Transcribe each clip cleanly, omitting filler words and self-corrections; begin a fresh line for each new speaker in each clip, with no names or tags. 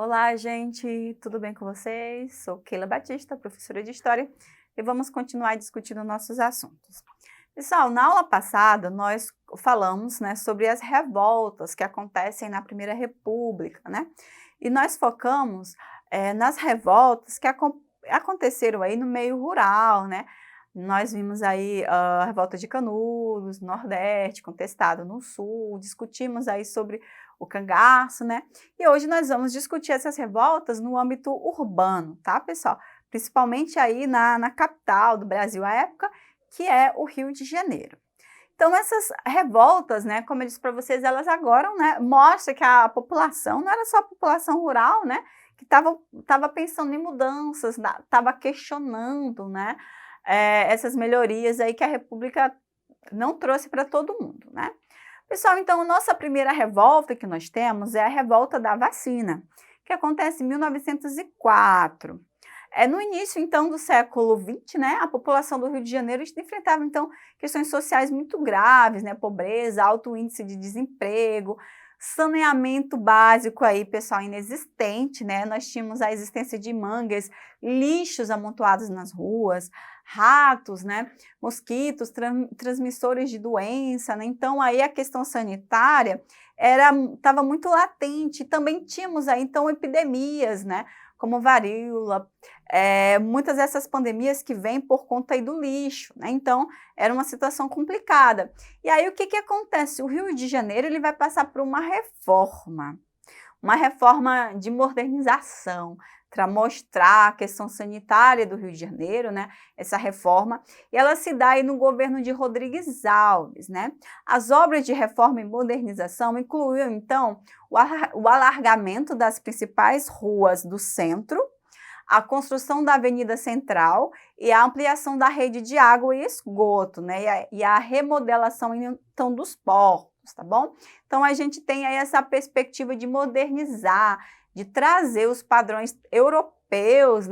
Olá, gente, tudo bem com vocês? Sou Keila Batista, professora de História, e vamos continuar discutindo nossos assuntos. Pessoal, na aula passada nós falamos, sobre as revoltas que acontecem na Primeira República, E nós focamos nas revoltas que aconteceram aí no meio rural, Nós vimos aí a revolta de Canudos, no Nordeste, contestado no Sul, discutimos aí sobre o cangaço, E hoje nós vamos discutir essas revoltas no âmbito urbano, tá, pessoal? Principalmente aí na capital do Brasil à época, que é o Rio de Janeiro. Então, essas revoltas, como eu disse para vocês, elas agora, mostram que a população, não era só a população rural, que estava pensando em mudanças, estava questionando, essas melhorias aí que a República não trouxe para todo mundo, Pessoal, então, a nossa primeira revolta que nós temos é a revolta da vacina, que acontece em 1904. No início, então, do século XX, a população do Rio de Janeiro enfrentava, então, questões sociais muito graves, pobreza, alto índice de desemprego, saneamento básico aí, pessoal, inexistente, Nós tínhamos a existência de mangues, lixos amontoados nas ruas, ratos, mosquitos, transmissores de doença, Então, aí a questão sanitária estava muito latente. Também tínhamos aí, então, epidemias, como varíola, muitas dessas pandemias que vêm por conta aí do lixo, Então, era uma situação complicada. E aí, o que acontece? O Rio de Janeiro ele vai passar por uma reforma de modernização, para mostrar a questão sanitária do Rio de Janeiro, essa reforma, e ela se dá aí no governo de Rodrigues Alves, As obras de reforma e modernização incluíam, então, o alargamento das principais ruas do centro, a construção da Avenida Central e a ampliação da rede de água e esgoto, e a remodelação, então, dos portos, tá bom? Então, a gente tem aí essa perspectiva de modernizar, de trazer os padrões europeus,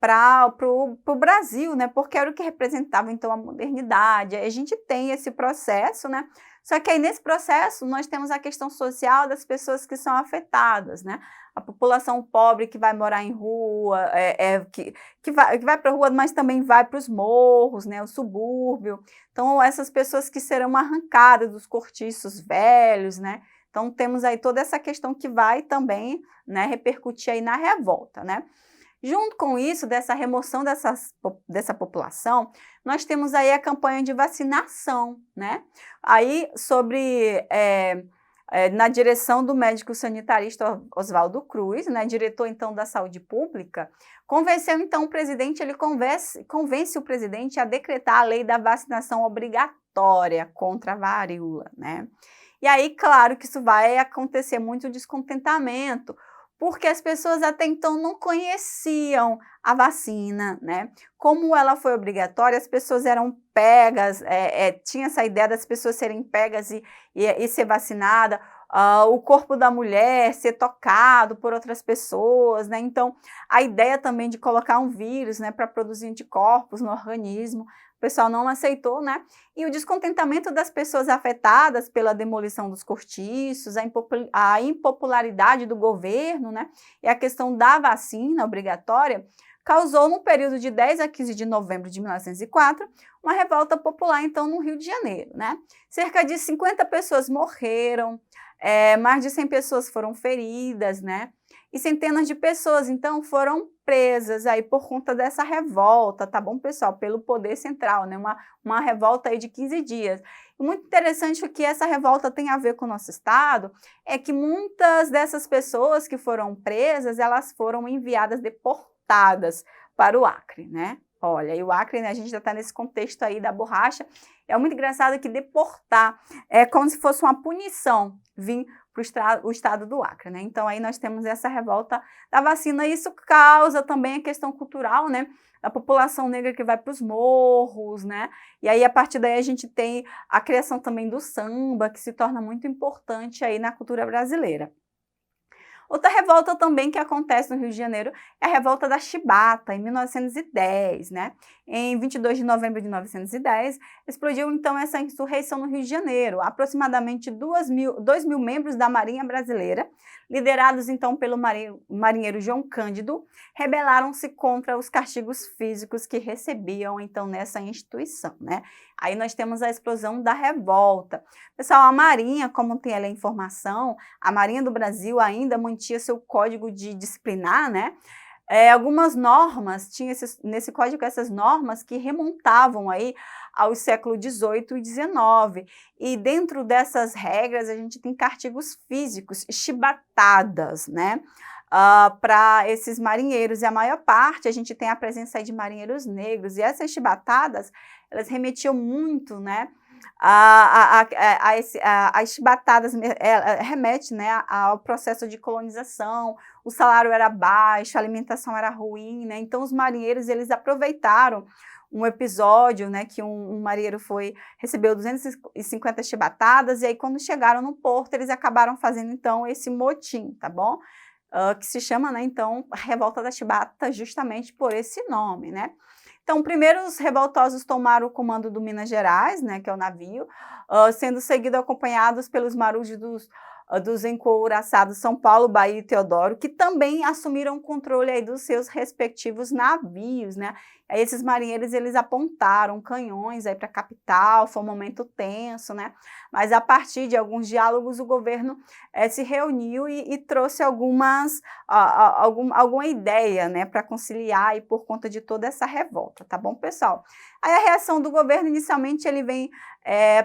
para o Brasil, porque era o que representava, então, a modernidade. Aí a gente tem esse processo, Só que aí, nesse processo, nós temos a questão social das pessoas que são afetadas, A população pobre que vai morar em rua, que vai para a rua, mas também vai para os morros, o subúrbio. Então, essas pessoas que serão arrancadas dos cortiços velhos, Então, temos aí toda essa questão que vai também, repercutir aí na revolta, Junto com isso, dessa remoção dessa população, nós temos aí a campanha de vacinação, Aí, na direção do médico sanitarista Oswaldo Cruz, diretor, então, da saúde pública, convenceu, então, o presidente, ele convence o presidente a decretar a lei da vacinação obrigatória contra a varíola, E aí, claro que isso vai acontecer muito descontentamento, porque as pessoas até então não conheciam a vacina, Como ela foi obrigatória, as pessoas eram pegas, tinha essa ideia das pessoas serem pegas e ser vacinada, o corpo da mulher ser tocado por outras pessoas, Então, a ideia também de colocar um vírus, para produzir anticorpos no organismo, o pessoal não aceitou, E o descontentamento das pessoas afetadas pela demolição dos cortiços, a impopularidade do governo, E a questão da vacina obrigatória, causou, no período de 10 a 15 de novembro de 1904, uma revolta popular, então, no Rio de Janeiro, Cerca de 50 pessoas morreram, mais de 100 pessoas foram feridas, E centenas de pessoas, então, foram presas aí por conta dessa revolta, tá bom, pessoal? Pelo poder central, Uma revolta aí de 15 dias. E muito interessante que essa revolta tem a ver com o nosso estado, é que muitas dessas pessoas que foram presas, elas foram enviadas deportadas para o Acre, Olha, e o Acre, a gente já está nesse contexto aí da borracha. É muito engraçado que deportar é como se fosse uma punição vir para o estado do Acre, Então, aí nós temos essa revolta da vacina, e isso causa também a questão cultural, A população negra que vai para os morros, E aí, a partir daí, a gente tem a criação também do samba, que se torna muito importante aí na cultura brasileira. Outra revolta também que acontece no Rio de Janeiro é a revolta da Chibata, em 1910, né? Em 22 de novembro de 1910, explodiu então essa insurreição no Rio de Janeiro. Aproximadamente 2.000 membros da Marinha Brasileira, liderados então pelo marinheiro João Cândido, rebelaram-se contra os castigos físicos que recebiam então nessa instituição, né? Aí nós temos a explosão da revolta. Pessoal, a Marinha, como tem ela a informação, a Marinha do Brasil ainda mantinha seu código de disciplinar, né? Algumas normas, tinha nesse código essas normas que remontavam aí aos séculos XVIII e XIX. E dentro dessas regras a gente tem castigos físicos, chibatadas, né? Para esses marinheiros, e a maior parte a gente tem a presença aí de marinheiros negros, e essas chibatadas, elas remetiam muito, né, as chibatadas remete, né, ao processo de colonização, o salário era baixo, a alimentação era ruim, né, então os marinheiros, eles aproveitaram um episódio, né, que um marinheiro recebeu 250 chibatadas, e aí quando chegaram no porto, eles acabaram fazendo então esse motim, tá bom? Que se chama, né, então, Revolta da Chibata, justamente por esse nome, né? Então, primeiro os revoltosos tomaram o comando do Minas Gerais, né, que é o navio, sendo seguido acompanhados pelos marujos dos encouraçados São Paulo, Bahia e Teodoro, que também assumiram o controle aí dos seus respectivos navios, né? Aí esses marinheiros, eles apontaram canhões aí para a capital, foi um momento tenso, né? Mas a partir de alguns diálogos, o governo se reuniu e trouxe alguma ideia, né, para conciliar aí por conta de toda essa revolta, tá bom, pessoal? Aí a reação do governo, inicialmente, ele vem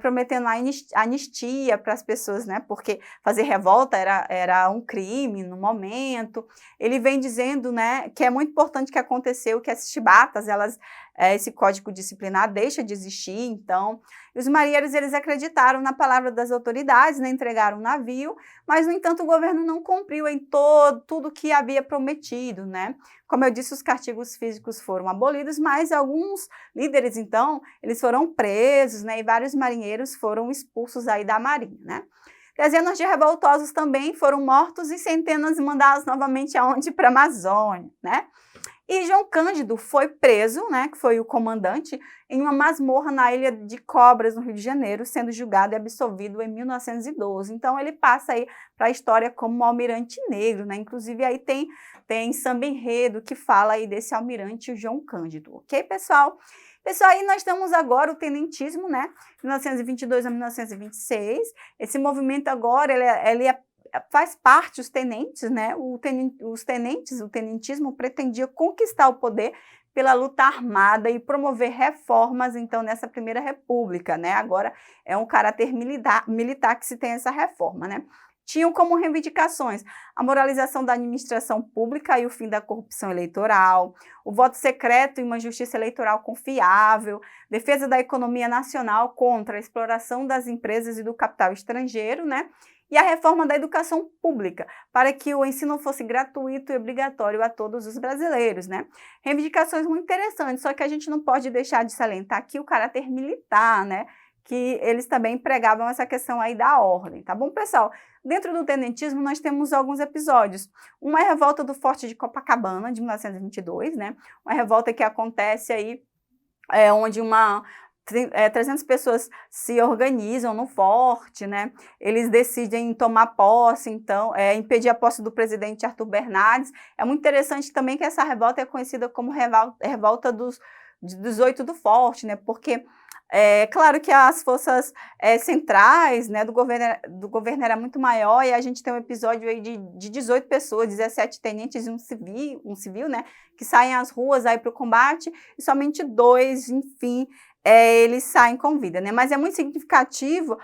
prometendo a anistia para as pessoas, né, porque fazer revolta era um crime no momento. Ele vem dizendo, né, que é muito importante que aconteceu, que as chibatas, esse código disciplinar deixa de existir, então, e os marinheiros, eles acreditaram na palavra das autoridades, né, entregaram o navio, mas, no entanto, o governo não cumpriu em tudo que havia prometido, né? Como eu disse, os castigos físicos foram abolidos, mas alguns líderes, então, eles foram presos, né, e vários marinheiros foram expulsos aí da marinha, né? Dezenas de revoltosos também foram mortos e centenas mandados novamente aonde? Para a Amazônia, né? E João Cândido foi preso, né, que foi o comandante, em uma masmorra na Ilha de Cobras, no Rio de Janeiro, sendo julgado e absolvido em 1912. Então, ele passa aí para a história como um almirante negro, né? Inclusive, aí tem samba enredo que fala aí desse almirante João Cândido, ok, pessoal? Pessoal, aí nós temos agora o tenentismo, né, 1922 a 1926. Esse movimento agora, ele faz parte os tenentes, né? O tenentismo pretendia conquistar o poder pela luta armada e promover reformas, então, nessa primeira república, né? Agora é um caráter militar que se tem essa reforma, né? Tinham como reivindicações a moralização da administração pública e o fim da corrupção eleitoral, o voto secreto e uma justiça eleitoral confiável, defesa da economia nacional contra a exploração das empresas e do capital estrangeiro, né? E a reforma da educação pública, para que o ensino fosse gratuito e obrigatório a todos os brasileiros, né? Reivindicações muito interessantes, só que a gente não pode deixar de salientar aqui o caráter militar, né? Que eles também pregavam essa questão aí da ordem, tá bom, pessoal? Dentro do tenentismo, nós temos alguns episódios. Uma é a revolta do Forte de Copacabana, de 1922, né? Uma revolta que acontece aí, onde 300 pessoas se organizam no forte, né? Eles decidem tomar posse, então, impedir a posse do presidente Arthur Bernardes. É muito interessante também que essa revolta é conhecida como revolta dos 18 do forte, né? Porque claro que as forças centrais, né, do governo era muito maior, e a gente tem um episódio aí de 18 pessoas, 17 tenentes e um civil, né, que saem às ruas aí para o combate, e somente 2, enfim, eles saem com vida, né? Mas é muito significativo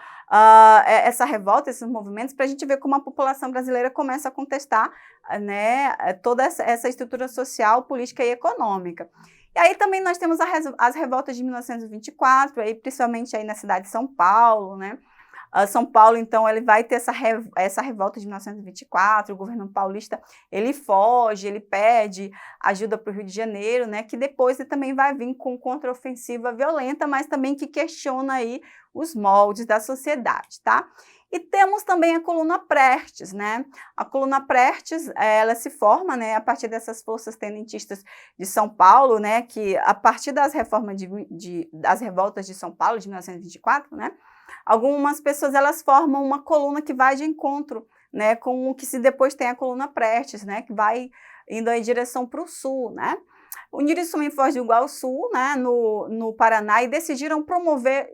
essa revolta, esses movimentos, para a gente ver como a população brasileira começa a contestar, né, toda essa estrutura social, política e econômica. E aí também nós temos as revoltas de 1924, aí, principalmente aí na cidade de São Paulo, né? São Paulo, então, ele vai ter essa revolta de 1924, o governo paulista, ele foge, ele pede ajuda para o Rio de Janeiro, né, que depois ele também vai vir com contraofensiva violenta, mas também que questiona aí os moldes da sociedade, tá? E temos também a coluna Prestes, né? A coluna Prestes, ela se forma, né, a partir dessas forças tenentistas de São Paulo, né, que a partir das reformas das revoltas de São Paulo de 1924, né, algumas pessoas elas formam uma coluna que vai de encontro, né, com o que se depois tem a coluna Prestes, né, que vai indo em direção para o sul, né. Uniram-se em Foz do Iguaçu, né, no Paraná, e decidiram promover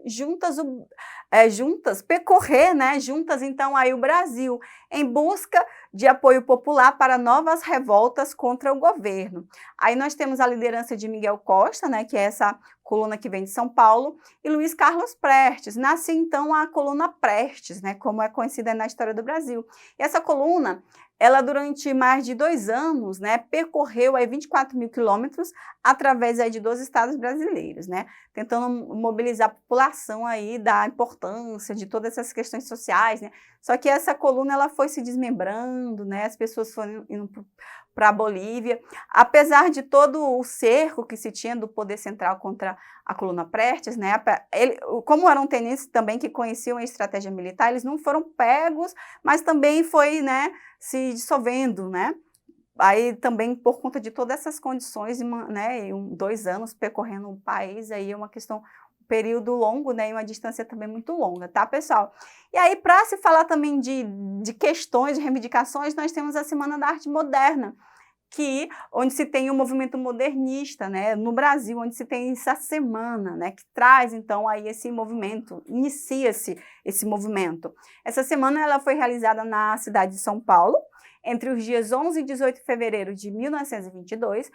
percorrer, né, juntas então aí o Brasil, em busca de apoio popular para novas revoltas contra o governo. Aí nós temos a liderança de Miguel Costa, né, que é essa coluna que vem de São Paulo, e Luiz Carlos Prestes. Nasce então a coluna Prestes, né, como é conhecida na história do Brasil. E essa coluna, ela durante mais de 2 anos, né, percorreu aí 24 mil quilômetros através aí de 12 estados brasileiros, né, tentando mobilizar a população aí da importância de todas essas questões sociais, né. Só que essa coluna ela foi se desmembrando, né, as pessoas foram indo para a Bolívia, apesar de todo o cerco que se tinha do poder central contra a coluna Prestes, né, como eram tenentes também que conheciam a estratégia militar, eles não foram pegos, mas também foi, né, se dissolvendo, né, aí também por conta de todas essas condições, né, 2 anos percorrendo o país, aí é uma questão, um período longo, né, e uma distância também muito longa, tá, pessoal? E aí, para se falar também de questões, de reivindicações, nós temos a Semana da Arte Moderna, onde se tem o movimento modernista, né, no Brasil, onde se tem essa semana, né, que traz então aí esse movimento, inicia-se esse movimento. Essa semana ela foi realizada na cidade de São Paulo, entre os dias 11 e 18 de fevereiro de 1922,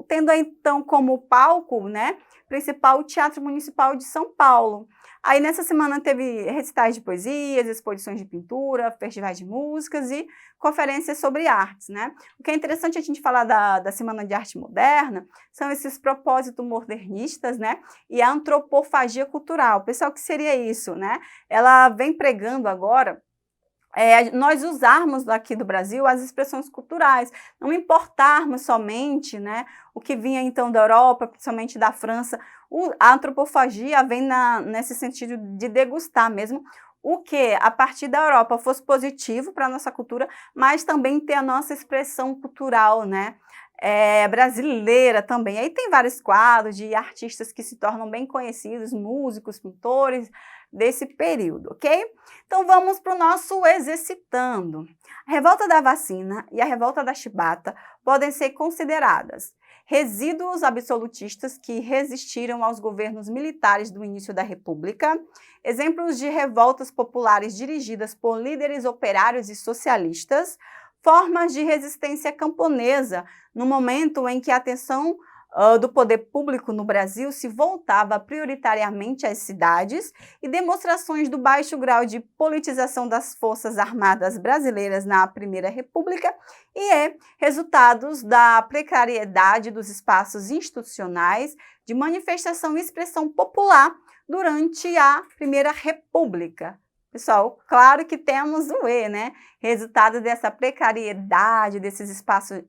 tendo então como palco, né, principal o Teatro Municipal de São Paulo. Aí nessa semana teve recitais de poesias, exposições de pintura, festivais de músicas e conferências sobre artes, né? O que é interessante a gente falar da Semana de Arte Moderna são esses propósitos modernistas, né? E a antropofagia cultural. Pessoal, o que seria isso, né? Ela vem pregando agora nós usarmos aqui do Brasil as expressões culturais, não importarmos somente, né, o que vinha então da Europa, principalmente da França. A antropofagia vem nesse sentido de degustar mesmo o que a partir da Europa fosse positivo para a nossa cultura, mas também ter a nossa expressão cultural, né, brasileira também. Aí tem vários quadros de artistas que se tornam bem conhecidos, músicos, pintores, desse período, ok? Então vamos para o nosso exercitando. A revolta da vacina e a revolta da chibata podem ser consideradas resíduos absolutistas que resistiram aos governos militares do início da República, exemplos de revoltas populares dirigidas por líderes operários e socialistas, formas de resistência camponesa no momento em que a atenção do poder público no Brasil se voltava prioritariamente às cidades e demonstrações do baixo grau de politização das Forças Armadas brasileiras na Primeira República e resultados da precariedade dos espaços institucionais de manifestação e expressão popular durante a Primeira República. Pessoal, claro que temos o né? Resultado dessa precariedade, desses espaços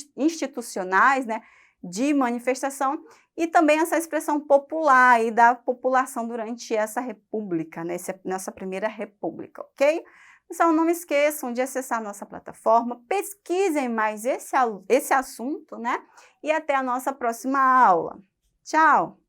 institucionais, né? De manifestação e também essa expressão popular aí da população durante essa república, né, nessa Primeira República, ok? Então, não esqueçam de acessar a nossa plataforma, pesquisem mais esse assunto, né? E até a nossa próxima aula. Tchau!